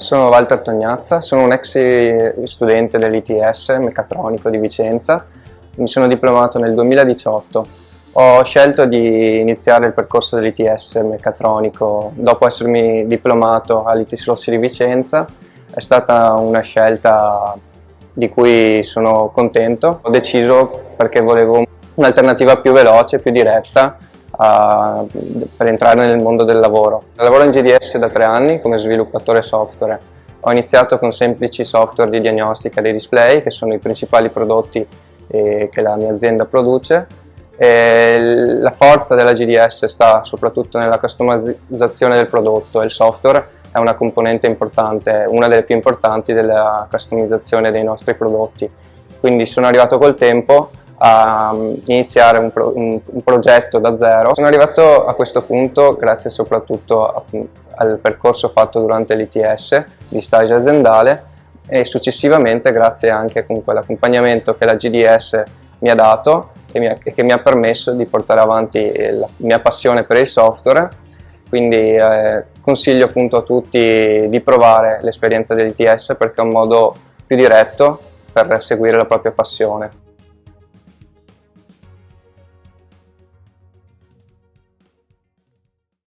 Sono Walter Tognazza, sono un ex studente dell'ITS meccatronico di Vicenza. Mi sono diplomato nel 2018. Ho scelto di iniziare il percorso dell'ITS meccatronico dopo essermi diplomato all'ITS Rossi di Vicenza. È stata una scelta di cui sono contento. Ho deciso perché volevo un'alternativa più veloce, più diretta per entrare nel mondo del lavoro. Lavoro in GDS da 3 anni come sviluppatore software. Ho iniziato con semplici software di diagnostica dei display, che sono i principali prodotti che la mia azienda produce. La forza della GDS sta soprattutto nella customizzazione del prodotto, e il software è una componente importante, una delle più importanti della customizzazione dei nostri prodotti. Quindi sono arrivato col tempo a iniziare un progetto da zero. Sono arrivato a questo punto grazie soprattutto al percorso fatto durante l'ITS di stage aziendale e successivamente grazie anche comunque all'accompagnamento che la GDS mi ha dato e che mi ha permesso di portare avanti la mia passione per il software. Quindi consiglio appunto a tutti di provare l'esperienza dell'ITS perché è un modo più diretto per seguire la propria passione.